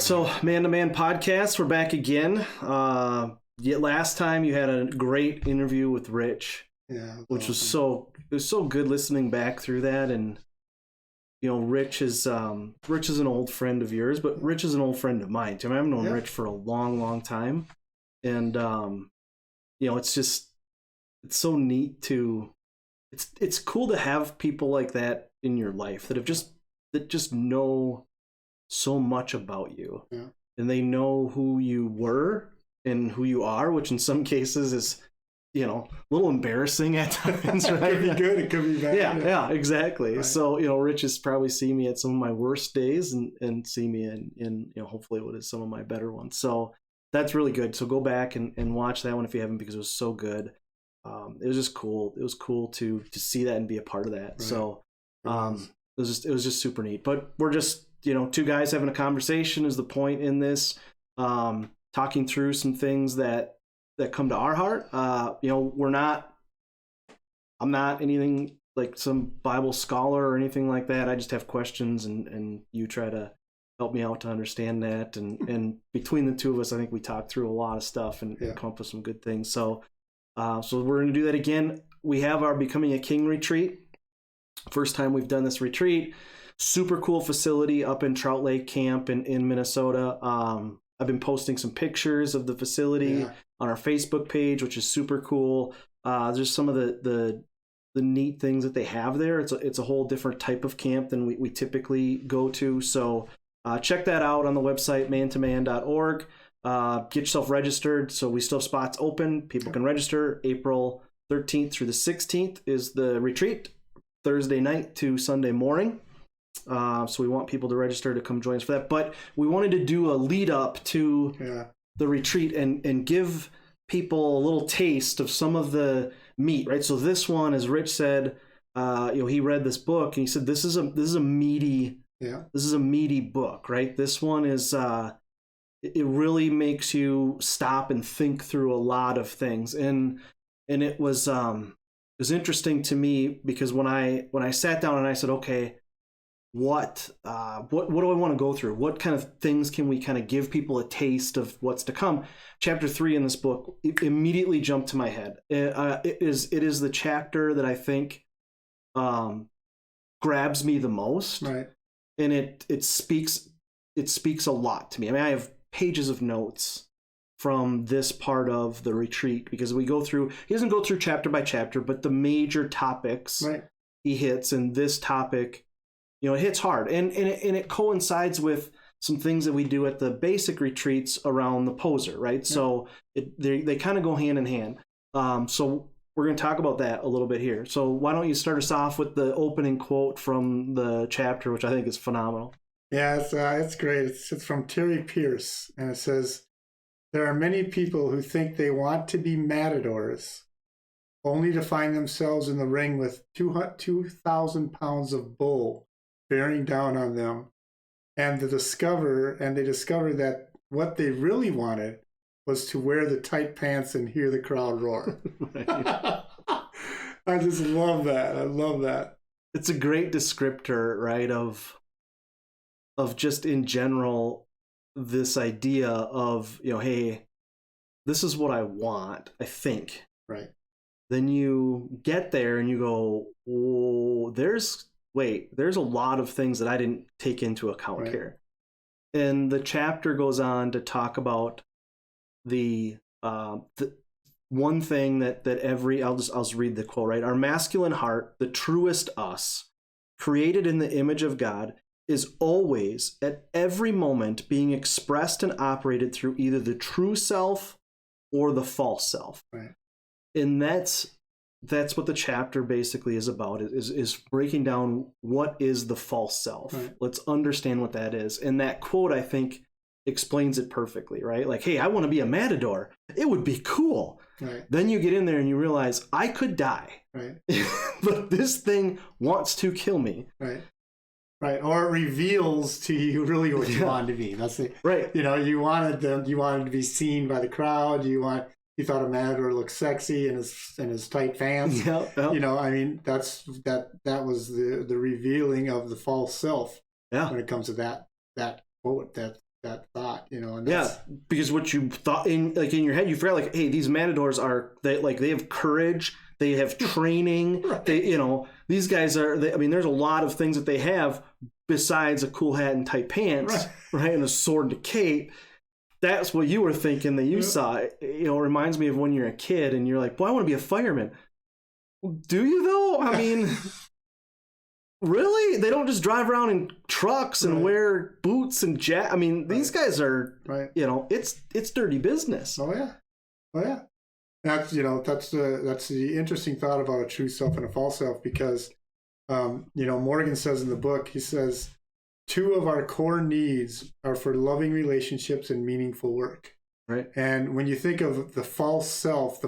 so Man to Man podcast, we're back again. Last time you had a great interview with Rich, which awesome. was so good listening back through that. And Rich is an old friend of yours, but Rich is an old friend of mine too. I've known Rich for a long time, and it's so neat to it's cool to have people like that in your life that just know so much about you, and they know who you were and who you are, which in some cases is a little embarrassing at times, right? It could be good, it could be bad. Yeah, exactly. Right. So Rich has probably seen me at some of my worst days and see me in hopefully what is some of my better ones. So that's really good. So go back and watch that one if you haven't, because it was so good. It was just cool. It was cool to see that and be a part of that. Right. So it was just super neat. But we're just two guys having a conversation is the point in this, talking through some things that come to our heart. I'm not anything like some Bible scholar or anything like that. I just have questions, and you try to help me out to understand that. And between the two of us, I think we talked through a lot of stuff and come up with some good things. So we're going to do that again. We have our Becoming a King retreat. First time we've done this retreat. Super cool facility up in Trout Lake Camp in Minnesota. I've been posting some pictures of the facility on our Facebook page, which is super cool. There's some of the neat things that they have there. It's a whole different type of camp than we typically go to. So check that out on the website, mantoman.org. Get yourself registered. So we still have spots open. People can register. April 13th through the 16th is the retreat, Thursday night to Sunday morning. So we want people to register to come join us for that. But we wanted to do a lead up to the retreat and give people a little taste of some of the meat, right? So this one, as Rich said, he read this book and he said this is a meaty book, right? This one is it really makes you stop and think through a lot of things, and it was interesting to me because when I sat down and I said, okay, what do I want to go through? What kind of things can we kind of give people a taste of what's to come? Chapter 3 in this book immediately jumped to my head. It is the chapter that I think grabs me the most, right? And it speaks a lot to me. I mean, I have pages of notes from this part of the retreat because he doesn't go through chapter by chapter, but the major topics he hits, and this topic, it hits hard, and it coincides with some things that we do at the basic retreats around the poser, right? So they kind of go hand in hand. So we're going to talk about that a little bit here. So why don't you start us off with the opening quote from the chapter, which I think is phenomenal. Yeah, it's great. It's from Terry Pierce, and it says, "There are many people who think they want to be matadors, only to find themselves in the ring with 2,000 pounds of bull bearing down on them, and they discover that what they really wanted was to wear the tight pants and hear the crowd roar." I just love that. I love that. It's a great descriptor, right, of just in general this idea of, hey, this is what I want, I think. Right. Then you get there and you go, oh, there's a lot of things that I didn't take into account here. And the chapter goes on to talk about the one thing that I'll just read the quote, right? "Our masculine heart, the truest us, created in the image of God, is always at every moment being expressed and operated through either the true self or the false self." Right. And that's what the chapter basically is about, is breaking down what is the false self. Right. Let's understand what that is. And that quote, I think, explains it perfectly, right? Like, hey, I want to be a matador. It would be cool. Right. Then you get in there and you realize I could die. Right. But this thing wants to kill me. Right. Right, or it reveals to you really what you wanted to be. That's it. Right. You wanted to be seen by the crowd. You thought a matador looked sexy in his tight pants. Yep. I mean, that was the revealing of the false self. Yeah. When it comes to that quote, that that thought, and yeah, because what you thought in your head, you forgot, like, hey, these matadors they have courage, they have training, right. These guys there's a lot of things that they have besides a cool hat and tight pants, right, and a sword to cape. That's what you were thinking that you saw. It reminds me of when you're a kid and you're like, boy, I want to be a fireman. Do you though? I mean, really? They don't just drive around in trucks and wear boots and these guys are, it's dirty business. Oh yeah. That's the interesting thought about a true self and a false self, because Morgan says in the book, he says, 2 of our core needs are for loving relationships and meaningful work. Right. And when you think of the false self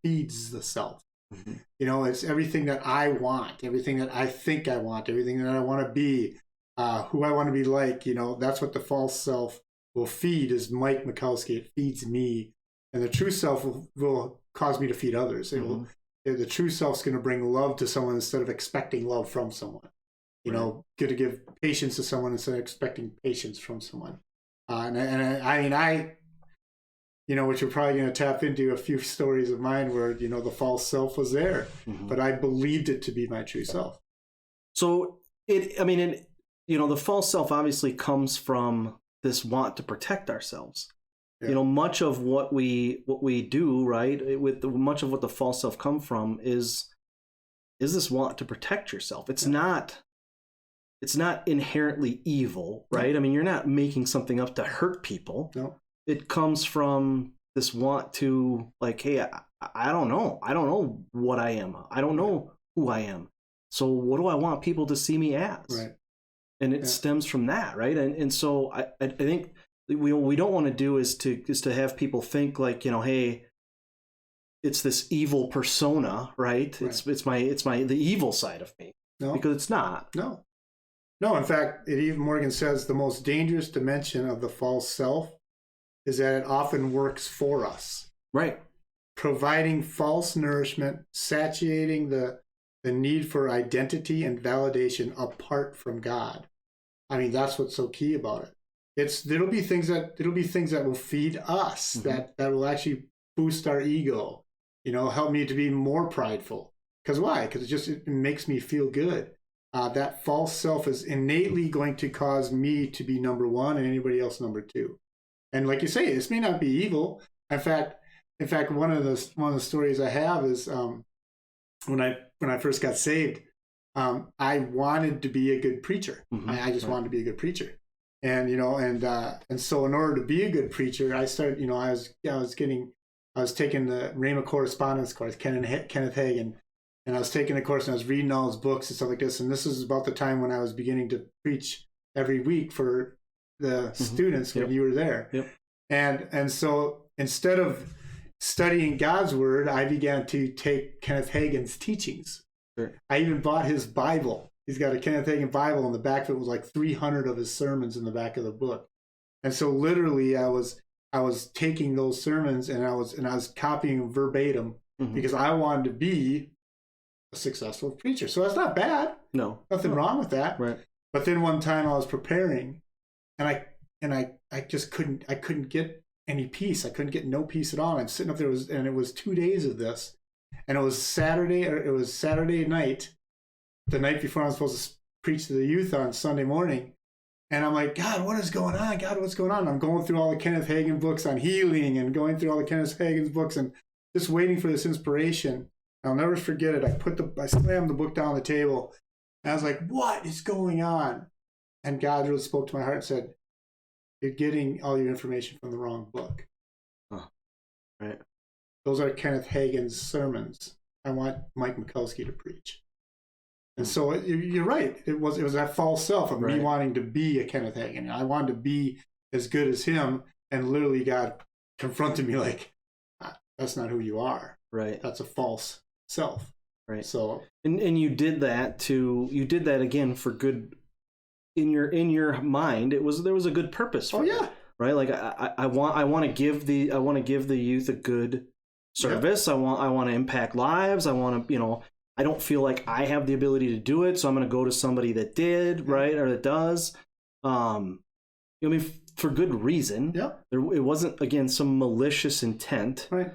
feeds the self. Mm-hmm. It's everything that I want, everything that I think I want, everything that I want to be, who I want to be like. That's what the false self will feed, is Mike Mikowski. It feeds me. And the true self will cause me to feed others. The true self's going to bring love to someone instead of expecting love from someone. Going to give patience to someone instead of expecting patience from someone. Which we're probably going to tap into a few stories of mine where, the false self was there, but I believed it to be my true self. So the false self obviously comes from this want to protect ourselves. Yeah. Much of what we do, right, much of what the false self come from is this want to protect yourself. It's not inherently evil, right? No. You're not making something up to hurt people. No. It comes from this want to, like, hey, I don't know. I don't know what I am. I don't know who I am. So what do I want people to see me as? Right. And it stems from that, right? And so I think we don't want to do is to have people think like, hey, it's this evil persona, right? It's the evil side of me. No. Because it's not. No, in fact, Morgan says the most dangerous dimension of the false self is that it often works for us. Right. Providing false nourishment, satiating the need for identity and validation apart from God. That's what's so key about it. It'll be things that will feed us, that will actually boost our ego, help me to be more prideful. Because why? Because it makes me feel good. That false self is innately going to cause me to be number 1 and anybody else number 2. And like you say, this may not be evil. In fact, one of the stories I have is when I first got saved, I wanted to be a good preacher. I just wanted to be a good preacher, and so in order to be a good preacher, I started. I was taking the Rhema correspondence course, Kenneth Hagin. And I was taking a course and I was reading all his books and stuff like this. And this is about the time when I was beginning to preach every week for the students when you were there. Yep. And so instead of studying God's word, I began to take Kenneth Hagin's teachings. Sure. I even bought his Bible. He's got a Kenneth Hagin Bible, and the back of it was like 300 of his sermons in the back of the book. And so literally I was taking those sermons and I was copying them verbatim because I wanted to be a successful preacher. So that's not bad. No. Nothing wrong with that. Right. But then one time I was preparing and I just couldn't get any peace. I couldn't get no peace at all. I'm sitting up there and it was 2 days of this. And it was Saturday night, the night before I was supposed to preach to the youth on Sunday morning. And I'm like, God, what is going on? God, what's going on? I'm going through all the Kenneth Hagin books on healing and going through all the Kenneth Hagin's books and just waiting for this inspiration. I'll never forget it. I slammed the book down on the table. And I was like, what is going on? And God really spoke to my heart and said, you're getting all your information from the wrong book. Oh, right. Those are Kenneth Hagin's sermons. I want Mike Mikowski to preach. And so you're right. It was that false self of me wanting to be a Kenneth Hagin. I wanted to be as good as him. And literally God confronted me like, that's not who you are. Right. That's a false self. Right. So and you did that again for good. In your mind, there was a good purpose for it, right? Like I want to give the youth a good service. Yeah. I want to impact lives. I want to, I don't feel like I have the ability to do it, so I'm going to go to somebody that did, right, or that does. for good reason. Yeah. It wasn't, again, some malicious intent. Right.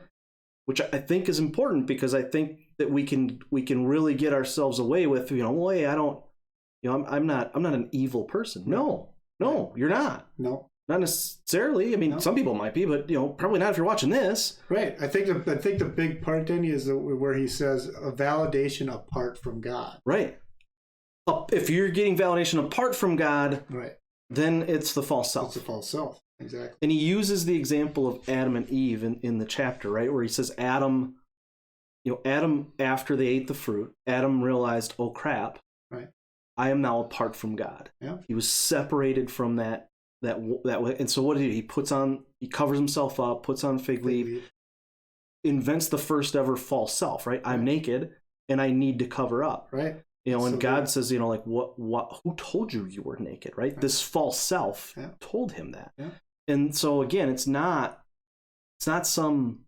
Which I think is important, because I think that we can really get ourselves away with, well, hey, I'm not an evil person. No, you're not. No. Not necessarily. I mean, No. some people might be, but probably not if you're watching this. Right. I think the big part, Denny, is where he says a validation apart from God. Right. If you're getting validation apart from God, right, then it's the false self. It's the false self. Exactly. And he uses the example of Adam and Eve in the chapter, right, where he says Adam, after they ate the fruit, Adam realized, oh crap, right, I am now apart from God. Yeah. He was separated from that way. And so what did he covers himself up, puts on fig leaf, invents the first ever false self, right? I'm naked and I need to cover up. Right. And God says, like, who told you were naked, right? This false self told him that. Yeah. And so again, it's not some,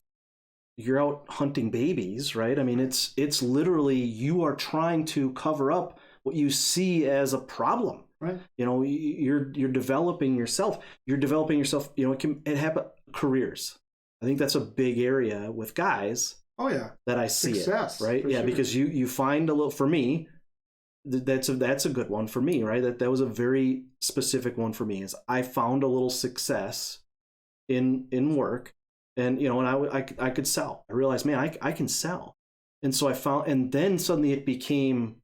you're out hunting babies, right? I mean, it's literally, you are trying to cover up what you see as a problem. Right. You're developing yourself. It happen careers. I think that's a big area with guys. Oh yeah. That I see Success, it, right? Yeah, sure. Because you find a little, for me, that's a good one for me, right? That was a very specific one for me, is I found a little success in work, and and I could sell. I realized, man, I can sell. And so I found, and then suddenly it became,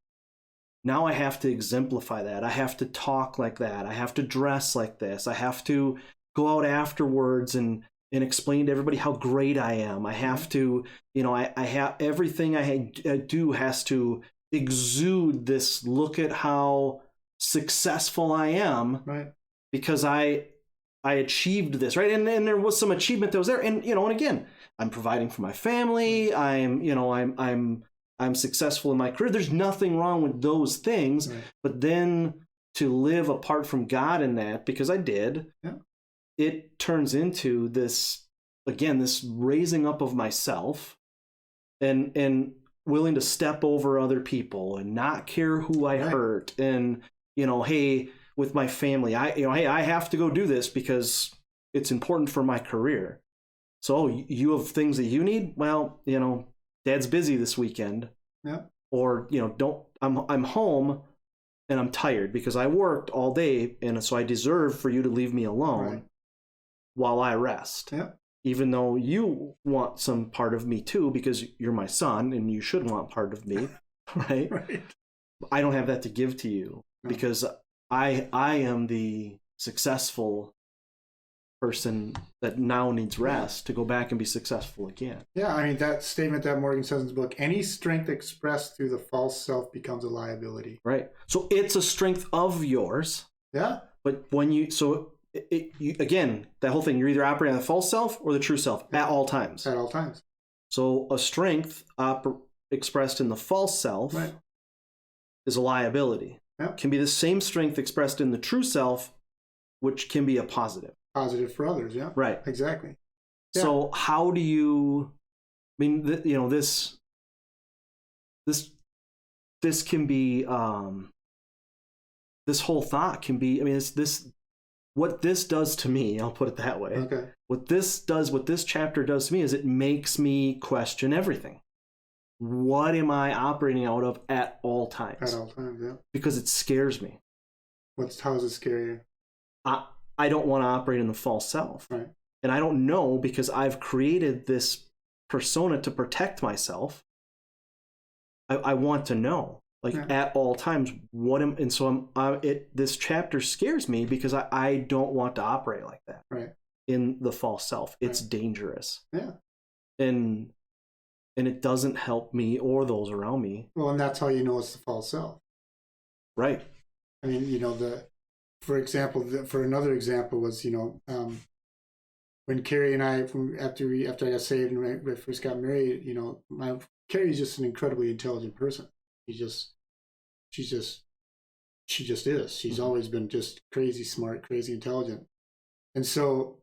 now I have to exemplify that. I have to talk like that. I have to dress like this. I have to go out afterwards and explain to everybody how great I am. I have to, I have, everything I do has to exude this, look at how successful I am, right? Because I achieved this, right? And there was some achievement that was there, and and again, I'm providing for my family. I'm successful in my career. There's nothing wrong with those things, right. But then to live apart from God in that, because I did, it turns into this, again, this raising up of myself, and willing to step over other people and not care who I hurt, and hey, with my family, I have to go do this because it's important for my career. So you have things that you need. Well, Dad's busy this weekend. Yeah. Or I'm home and I'm tired because I worked all day, and so I deserve for you to leave me alone while I rest. Yeah. Even though you want some part of me too, because you're my son and you should want part of me, right? Right. I don't have that to give to you because I am the successful person that now needs rest to go back and be successful again. Yeah, I mean, that statement that Morgan says in his book, any strength expressed through the false self becomes a liability. Right. So it's a strength of yours. Yeah. But when you again, that whole thing, you're either operating on the false self or the true self at all times. At all times. So a strength expressed in the false self is a liability. Yeah. Can be the same strength expressed in the true self, which can be a positive. Positive for others, yeah. Right. Exactly. Yeah. So how do you, I mean, this can be, this whole thought can be, I mean, what this does to me, I'll put it that way. Okay. What this chapter does to me is it makes me question everything. What am I operating out of at all times? At all times, yeah. Because it scares me. How does it scare you? I don't want to operate in the false self. Right. And I don't know, because I've created this persona to protect myself. I want to know, at all times, this chapter scares me because I don't want to operate like that. Right. In the false self. It's dangerous. Yeah. And it doesn't help me or those around me. Well, and that's how you know it's the false self. Right. I mean, for example, for another example was, when Carrie and I, after I got saved and when I first got married, Carrie's just an incredibly intelligent person. She just is. She's always been just crazy smart, crazy intelligent. And so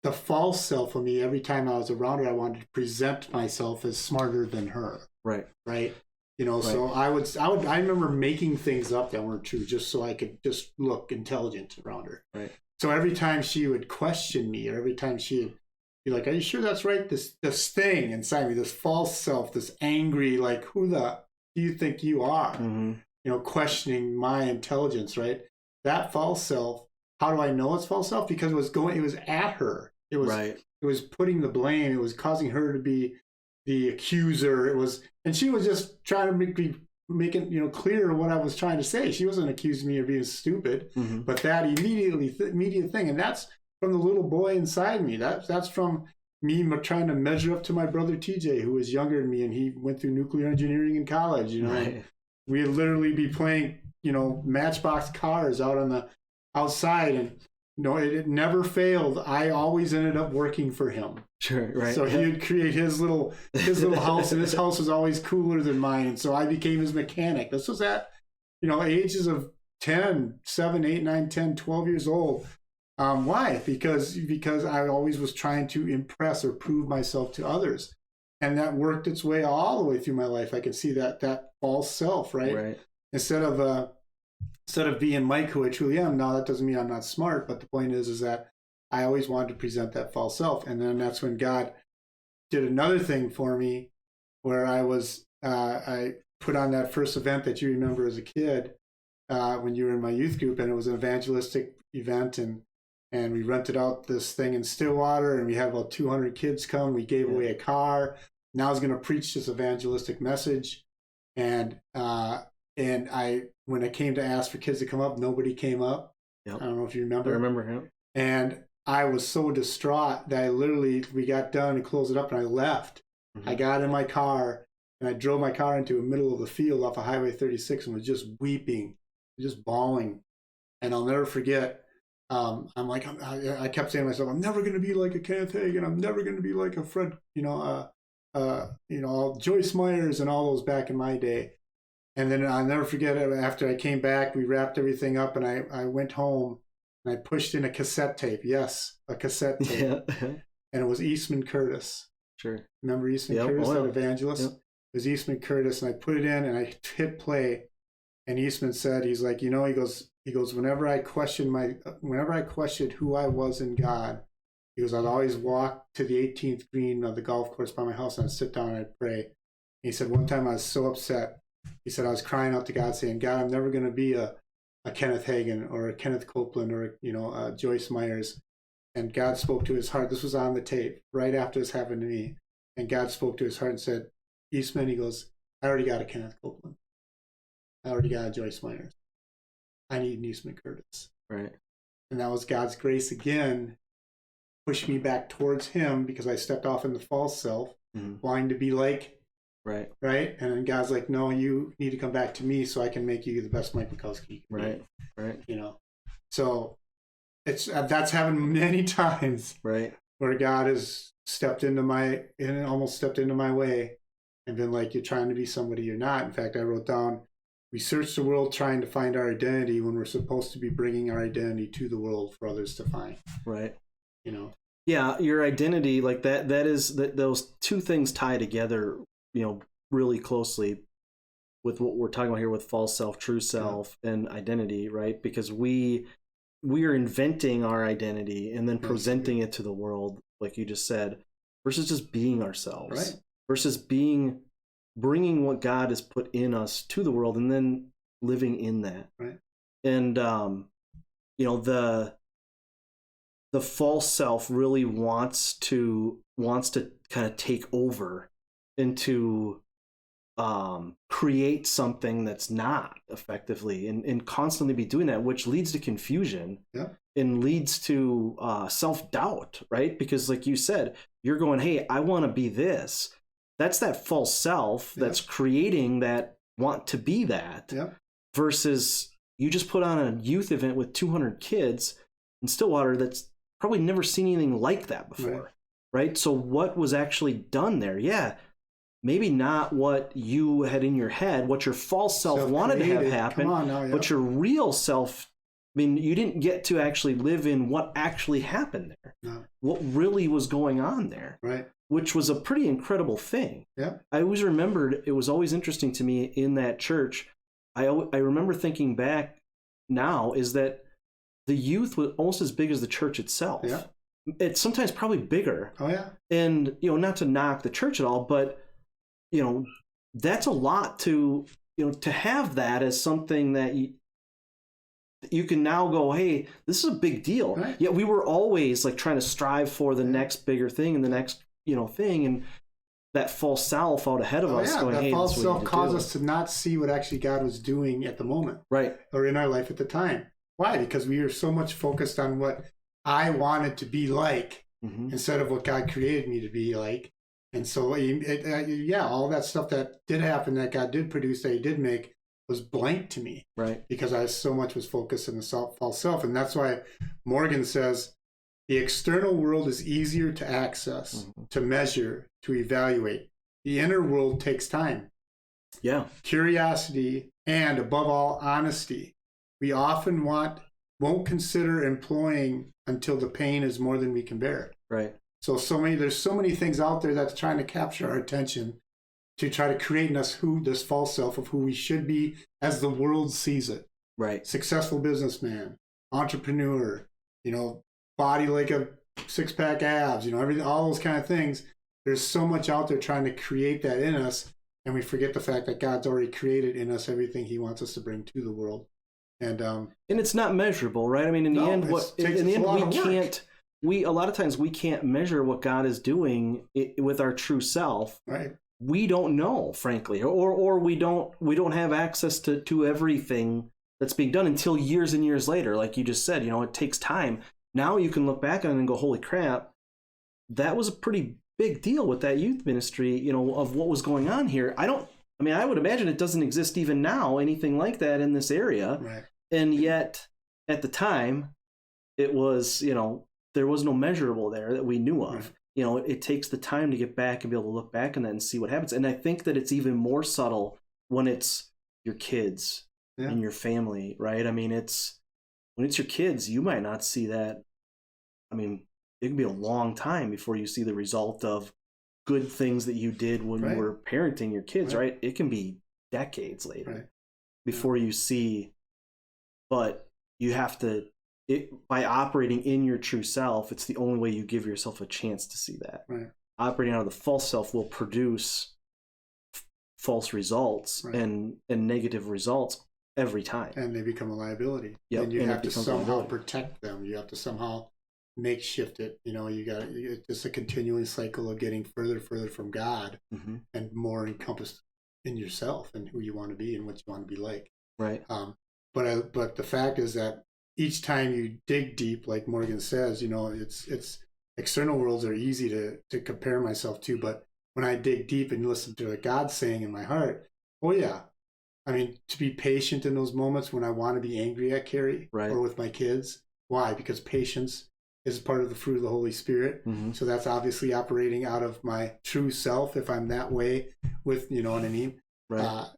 the false self of me, every time I was around her, I wanted to present myself as smarter than her. Right. Right. So I remember making things up that weren't true just so I could just look intelligent around her. Right. So every time she would question me, or every time she'd be like, "Are you sure that's right?" This thing inside me, this false self, this angry, like, who the do you think you are? Mm-hmm. Questioning my intelligence, right? That false self. How do I know it's false self? Because it was at her. It was right. It was putting the blame. It was causing her to be the accuser. And she was just trying to make it clear what I was trying to say. She wasn't accusing me of being stupid, Mm-hmm. but that immediate thing, and that's from the little boy inside me. That's from me trying to measure up to my brother TJ, who was younger than me, and he went through nuclear engineering in college. Right. We'd literally be playing Matchbox cars out on the outside, and it never failed. I always ended up working for him. Sure, right. So he would create his little house, and his house was always cooler than mine. And so I became his mechanic. This was at, ages of 10, 7, 8, 9, 10, 12 years old. Why? Because I always was trying to impress or prove myself to others. And that worked its way all the way through my life. I can see that false self, right? Right. Instead of being Mike, who I truly am. Now, that doesn't mean I'm not smart, but the point is that I always wanted to present that false self. And then that's when God did another thing for me, where I put on that first event that you remember as a kid, when you were in my youth group, and it was an evangelistic event, and we rented out this thing in Stillwater, and we had about 200 kids come. We gave away a car. Now I was going to preach this evangelistic message, and when I came to ask for kids to come up, nobody came up. Yep. I don't know if you remember. I remember him. And I was so distraught that we got done and closed it up, and I left. Mm-hmm. I got in my car, and I drove my car into the middle of the field off of Highway 36 and was just weeping, just bawling. And I'll never forget, I kept saying to myself, I'm never going to be like a Kenneth Hagin. I'm never going to be like a Fred, Joyce Myers and all those back in my day. And then I'll never forget it. After I came back, we wrapped everything up, and I went home, and I pushed in a cassette tape. Yes, a cassette tape. Yeah. And it was Eastman Curtis. Sure. Remember Eastman Curtis, that evangelist? Yep. It was Eastman Curtis, and I put it in, and I hit play. And Eastman said, he's like, he goes, whenever I questioned who I was in God, he goes, I'd always walk to the 18th green of the golf course by my house, and I'd sit down and I'd pray. And he said, one time I was so upset. He said, I was crying out to God saying, God, I'm never going to be a Kenneth Hagin or a Kenneth Copeland or, a Joyce Myers. And God spoke to his heart. This was on the tape right after this happened to me. And God spoke to his heart and said, Eastman, he goes, I already got a Kenneth Copeland. I already got a Joyce Myers. I need an Eastman Curtis. Right. And that was God's grace again, pushed me back towards him, because I stepped off in the false self, wanting to be like. Right. Right. And then God's like, no, you need to come back to me so I can make you the best Mike Bukowski. Right. Right. So that's happened many times. Right. Where God has almost stepped into my way and been like, you're trying to be somebody you're not. In fact, I wrote down, we search the world trying to find our identity when we're supposed to be bringing our identity to the world for others to find. Right. Yeah. Your identity, like those two things tie together, really closely with what we're talking about here with false self, true self, and identity, right? Because we are inventing our identity and then presenting it to the world, like you just said, versus just being ourselves, right? Versus bringing what God has put in us to the world and then living in that. Right. And, the false self really wants to kind of take over and to create something that's not effectively and constantly be doing that, which leads to confusion and leads to self-doubt, right? Because like you said, you're going, hey, I want to be this. That's that false self that's creating that want to be that versus you just put on a youth event with 200 kids in Stillwater that's probably never seen anything like that before, right? So what was actually done there? Yeah, maybe not what you had in your head, what your false self wanted to have happen, but your real self, you didn't get to actually live in what actually happened there, what really was going on there, right? Which was a pretty incredible thing. Yeah, I always remembered, it was always interesting to me in that church. I remember thinking back now is that the youth was almost as big as the church itself. Yeah. It's sometimes probably bigger. Oh yeah. And, not to knock the church at all, but, that's a lot to have that as something that you can now go, hey, this is a big deal. Right. Yet we were always like trying to strive for the next bigger thing and the next, thing. And that false self out ahead of us going, that hey, false this is self what you caused do. us to not see what actually God was doing at the moment. Right. Or in our life at the time. Why? Because we were so much focused on what I wanted to be like instead of what God created me to be like. And so, all that stuff that did happen, that God did produce, that he did make, was blank to me. Right. Because I so much was focused on the false self. And that's why Morgan says, the external world is easier to access, to measure, to evaluate. The inner world takes time. Yeah. Curiosity, and above all, honesty. We often won't consider employing until the pain is more than we can bear. Right. There's so many things out there that's trying to capture our attention to try to create in us this false self of who we should be as the world sees it. Right. Successful businessman, entrepreneur, body like a 6-pack abs, everything, all those kind of things. There's so much out there trying to create that in us, and we forget the fact that God's already created in us everything he wants us to bring to the world. And it's not measurable, right? I mean, in the end, a lot of times we can't measure what God is doing with our true self. Right. We don't know, frankly, or we don't have access to everything that's being done until years and years later. Like you just said, it takes time. Now you can look back on it and go, holy crap, that was a pretty big deal with that youth ministry, of what was going on here. I would imagine it doesn't exist even now, anything like that in this area. Right. And yet at the time it was, there was no measurable there that we knew of. Right. It takes the time to get back and be able to look back on that and see what happens. And I think that it's even more subtle when it's your kids and your family, right? I mean, when it's your kids, you might not see that. I mean, it can be a long time before you see the result of good things that you did when you were parenting your kids, right? It can be decades later before you see, but you have to, by operating in your true self, it's the only way you give yourself a chance to see that. Right. Operating out of the false self will produce false results and negative results every time. And they become a liability. Yep. And you have to somehow protect them. You have to somehow makeshift it. It's just a continuing cycle of getting further from God and more encompassed in yourself and who you want to be and what you want to be like. Right. But the fact is that each time you dig deep, like Morgan says, it's external worlds are easy to compare myself to, but when I dig deep and listen to what God's saying in my heart, to be patient in those moments when I want to be angry at Carrie or with my kids. Why? Because patience is part of the fruit of the Holy Spirit. So that's obviously operating out of my true self if I'm that way with, you know what I mean? Right.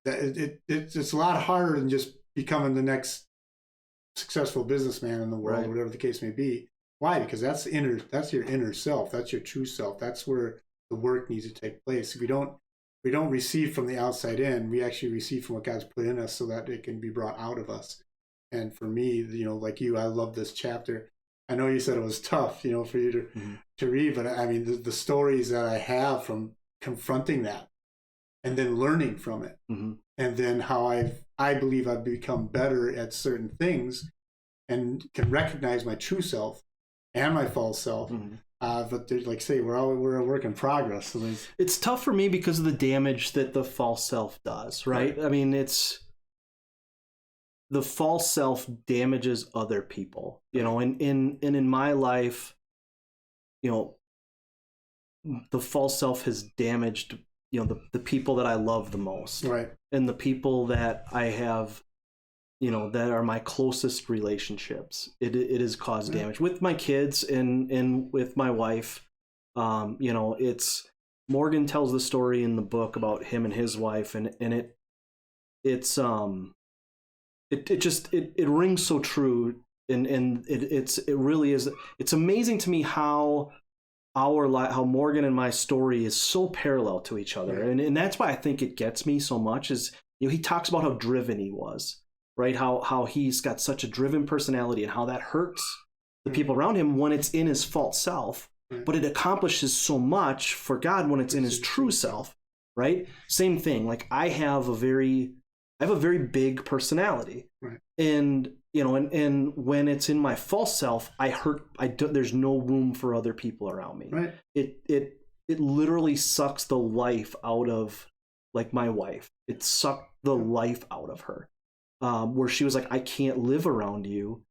It's a lot harder than just becoming the next successful businessman in the world, whatever the case may be. Why? Because that's your inner self. That's your true self. That's where the work needs to take place. If we don't receive from the outside in, we actually receive from what God's put in us so that it can be brought out of us. And for me, like you, I love this chapter. I know you said it was tough, for you to read, but I mean, the stories that I have from confronting that and then learning from it, and then how I believe I've become better at certain things and can recognize my true self and my false self. But there's, like say, we're a work in progress. So it's tough for me because of the damage that the false self does, right? I mean, the false self damages other people, and in my life, the false self has damaged, the people that I love the most, right? And the people that I have, that are my closest relationships. It has caused damage with my kids and with my wife. It's Morgan tells the story in the book about him and his wife, and it rings so true, and it really is. It's amazing to me how how Morgan and my story is so parallel to each other, and that's why I think it gets me so much. Is he talks about how driven he was, right? How he's got such a driven personality and how that hurts the people around him when it's in his false self, but it accomplishes so much for God when it's in his true self, right? Same thing. Like I have a very big personality, and and when it's in my false self, there's no room for other people around me. Right. It literally sucks the life out of, like, my wife. It sucked the life out of her, where she was like, I can't live around you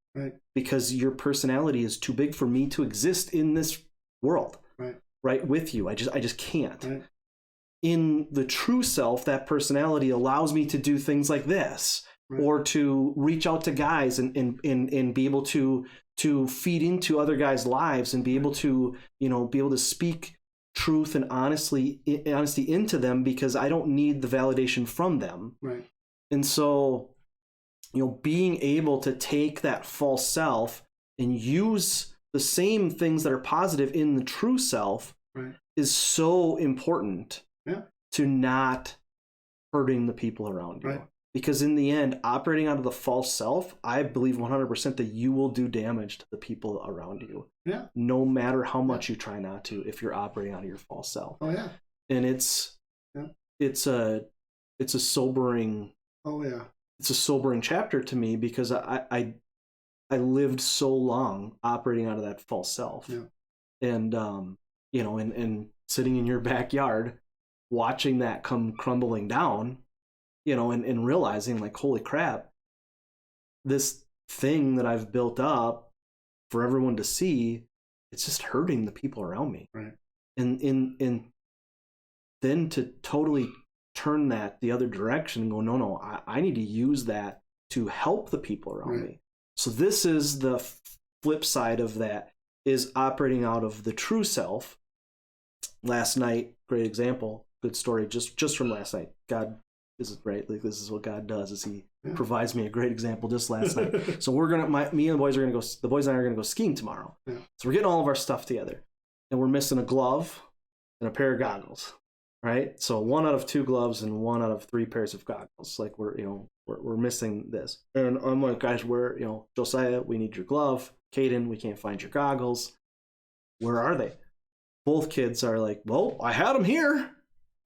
because your personality is too big for me to exist in this world, right, with you. I just can't. Right. In the true self, that personality allows me to do things like this, or to reach out to guys and be able to feed into other guys' lives and be able to, speak truth and honesty into them, because I don't need the validation from them. Right. And so, being able to take that false self and use the same things that are positive in the true self is so important to not hurting the people around you. Right. Because in the end, operating out of the false self, I believe 100% that you will do damage to the people around you. Yeah. No matter how much you try not to, if you're operating out of your false self. Oh yeah. And it's a sobering. Oh yeah. It's a sobering chapter to me, because I lived so long operating out of that false self. Yeah. And and sitting in your backyard watching that come crumbling down, and realizing, like, holy crap, this thing that I've built up for everyone to see, it's just hurting the people around me. Right. And then to totally turn that the other direction and go, no, I need to use that to help the people around me. So this is the flip side of that, is operating out of the true self. Last night, great example, good story, just from last night. God, this is great. Like, this is what God does, is he provides me a great example just last night. So me and the boys and I are gonna go skiing tomorrow. Yeah. So we're getting all of our stuff together, and we're missing a glove and a pair of goggles, right? So 1 out of 2 gloves and 1 out of 3 pairs of goggles. Like, we're missing this. And I'm like, guys, Josiah, we need your glove. Caden, we can't find your goggles. Where are they? Both kids are like, well, I had them here,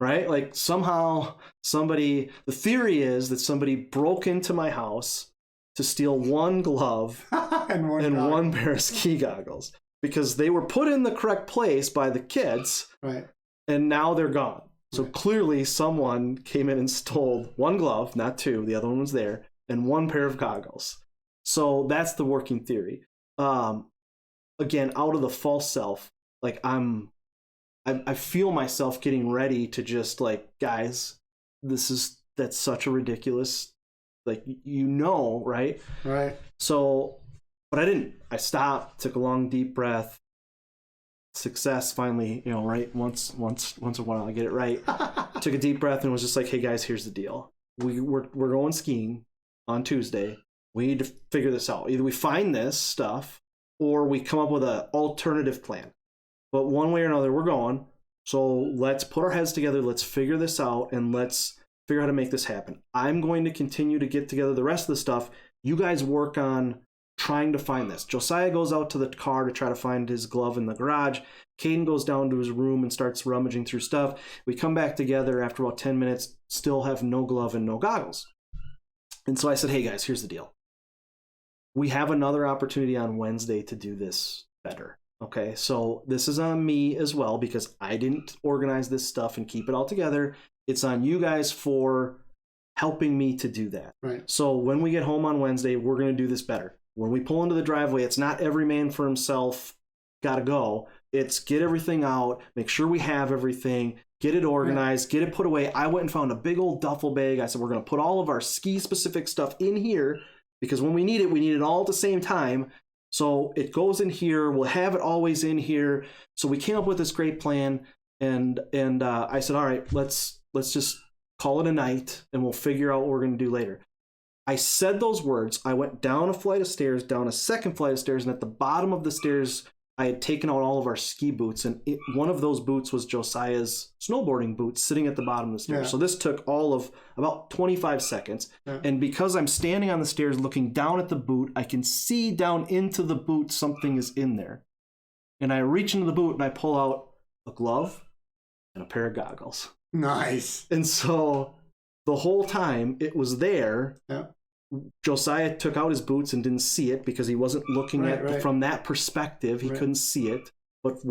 right? Like, somehow the theory is that somebody broke into my house to steal 1 glove and 1 pair of ski goggles, because they were put in the correct place by the kids, right? And now they're gone. So clearly someone came in and stole 1 glove, not 2, the other one was there, and 1 pair of goggles. So that's the working theory. Again, out of the false self, like, I feel myself getting ready to just, like, guys, that's such a ridiculous, like, right? Right. So, but I didn't. I stopped, took a long, deep breath. Success finally, right? Once in a while I get it right. Took a deep breath and was just like, hey guys, here's the deal. We're going skiing on Tuesday. We need to figure this out. Either we find this stuff or we come up with an alternative plan. But one way or another, we're going. So let's put our heads together. Let's figure this out, and let's figure out how to make this happen. I'm going to continue to get together the rest of the stuff. You guys work on trying to find this. Josiah goes out to the car to try to find his glove in the garage. Caden goes down to his room and starts rummaging through stuff. We come back together after about 10 minutes, still have no glove and no goggles. And so I said, hey guys, here's the deal. We have another opportunity on Wednesday to do this better. Okay, so this is on me as well, because I didn't organize this stuff and keep it all together. It's on you guys for helping me to do that. Right. So when we get home on Wednesday, we're going to do this better. When we pull into the driveway, it's not every man for himself, gotta go. It's get everything out, make sure we have everything, get it organized, get it put away. I went and found a big old duffel bag. I said, we're going to put all of our ski-specific stuff in here, because when we need it all at the same time. So it goes in here. We'll have it always in here. So we came up with this great plan, and I said, all right, let's just call it a night, and we'll figure out what we're going to do later. I said those words. I went down a flight of stairs, down a second flight of stairs, and at the bottom of the stairs I had taken out all of our ski boots, and one of those boots was Josiah's snowboarding boots sitting at the bottom of the stairs. So this took all of about 25 seconds. And because I'm standing on the stairs looking down at the boot, I can see down into the boot something is in there. And I reach into the boot and I pull out a glove and a pair of goggles. Nice. And so the whole time it was there. Yeah. Josiah took out his boots and didn't see it because he wasn't looking from that perspective. He couldn't see it. But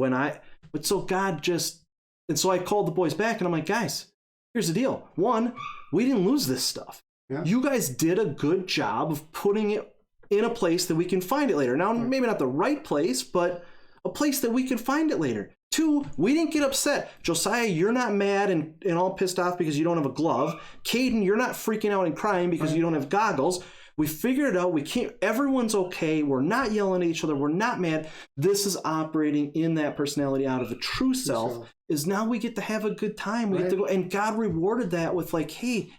so God just, and so I called the boys back and I'm like, guys, here's the deal. One, we didn't lose this stuff. Yeah. You guys did a good job of putting it in a place that we can find it later. Now, maybe not the right place, but a place that we can find it later. Two, we didn't get upset. Josiah, you're not mad and all pissed off because you don't have a glove. Caden, you're not freaking out and crying because you don't have goggles. We figured it out. We can't. Everyone's okay. We're not yelling at each other. We're not mad. This is operating in that personality out of the true self. Is now we get to have a good time. We get to go, and God rewarded that with like, hey,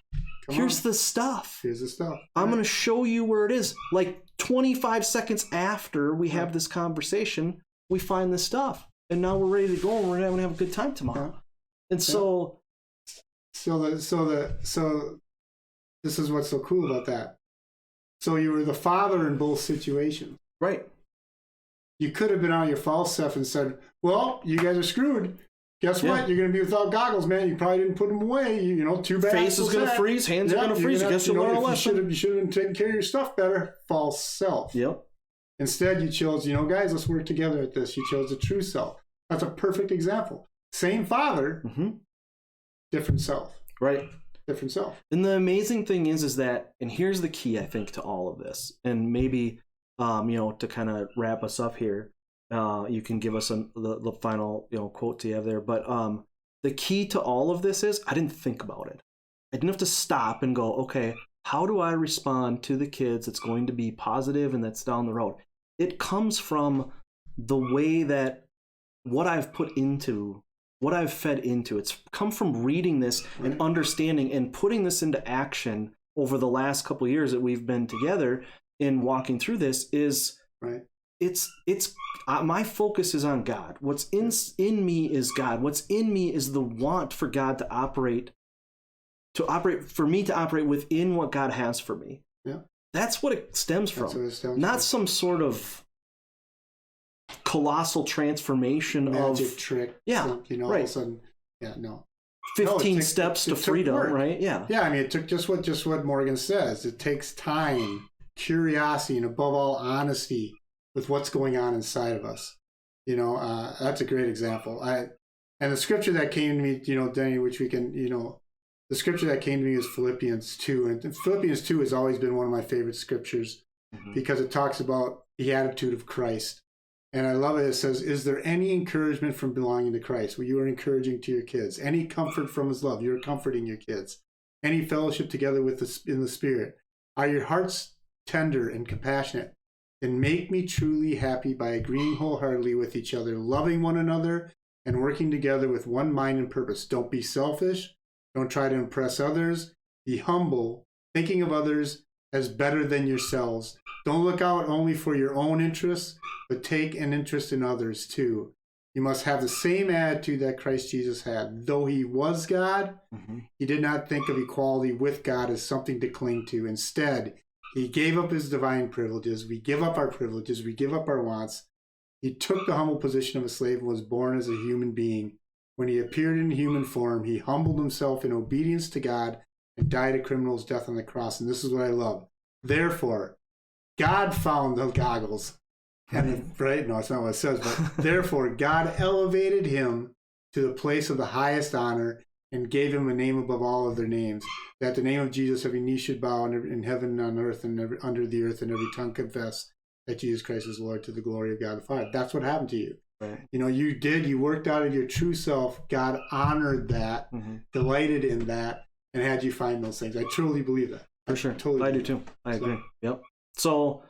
here's the stuff. Here's the stuff. I'm going to show you where it is. Like 25 seconds after we have this conversation, we find the stuff. And now we're ready to go, and we're going to have a good time tomorrow. And so this is what's so cool about that. So you were the father in both situations. Right. You could have been on your false self and said, well, you guys are screwed. Guess what? You're going to be without goggles, man. You probably didn't put them away. Too bad. Face is going to freeze. Hands are going to freeze. Guess you'll learn a lesson. You should have been taking care of your stuff better. False self. Yep. Instead, you chose, guys, let's work together at this. You chose the true self. That's a perfect example. Same father, different self. Right. Different self. And the amazing thing is that, and here's the key, I think, to all of this, and maybe, to kind of wrap us up here, you can give us the final, quote you have there. But the key to all of this is I didn't think about it. I didn't have to stop and go, okay, how do I respond to the kids that's going to be positive and that's down the road? It comes from the way that what I've put into, what I've fed into. It's come from reading this and understanding and putting this into action over the last couple of years that we've been together in walking through this is it's my focus is on God. What's in me is God. What's in me is the want for God to operate, for me to operate within what God has for me. Yeah. That's what it stems from. Not some sort of colossal transformation magic trick. Yeah. All of a sudden, 15 steps to freedom, right? Yeah. Yeah, I mean, it took just what Morgan says. It takes time, curiosity, and above all, honesty with what's going on inside of us. That's a great example. And the scripture that came to me, Denny, which we can, the scripture that came to me is Philippians 2. And Philippians 2 has always been one of my favorite scriptures because it talks about the attitude of Christ. And I love it. It says, is there any encouragement from belonging to Christ? Well, you are encouraging to your kids. Any comfort from his love? You're comforting your kids. Any fellowship together in the Spirit? Are your hearts tender and compassionate? Then make me truly happy by agreeing wholeheartedly with each other, loving one another, and working together with one mind and purpose. Don't be selfish. Don't try to impress others. Be humble, thinking of others as better than yourselves. Don't look out only for your own interests, but take an interest in others too. You must have the same attitude that Christ Jesus had. Though he was God, he did not think of equality with God as something to cling to. Instead, he gave up his divine privileges. We give up our privileges. We give up our wants. He took the humble position of a slave and was born as a human being. When he appeared in human form, he humbled himself in obedience to God and died a criminal's death on the cross. And this is what I love. Therefore, God found the goggles. And right? No, it's not what it says. But therefore, God elevated him to the place of the highest honor and gave him a name above all other names, that the name of Jesus every knee should bow in heaven and on earth and under the earth, and every tongue confess that Jesus Christ is Lord, to the glory of God the Father. That's what happened to you. Right. You worked out of your true self. God honored that, delighted in that, and had you find those things. I truly believe that. For sure. I do too. I agree. Yep. So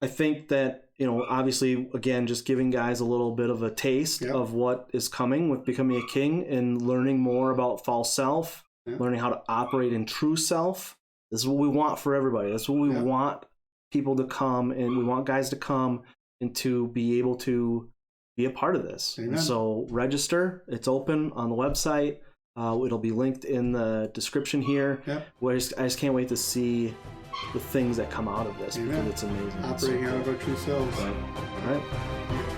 I think that, obviously, again, just giving guys a little bit of a taste of what is coming with becoming a king and learning more about false self, learning how to operate in true self. This is what we want for everybody. That's what we want people to come, and we want guys to come and to be able to be a part of this. Amen. And so register. It's open on the website. It'll be linked in the description here. Yep. I just can't wait to see the things that come out of this. Amen. Because it's amazing. Operating out of our true selves. Right. All right.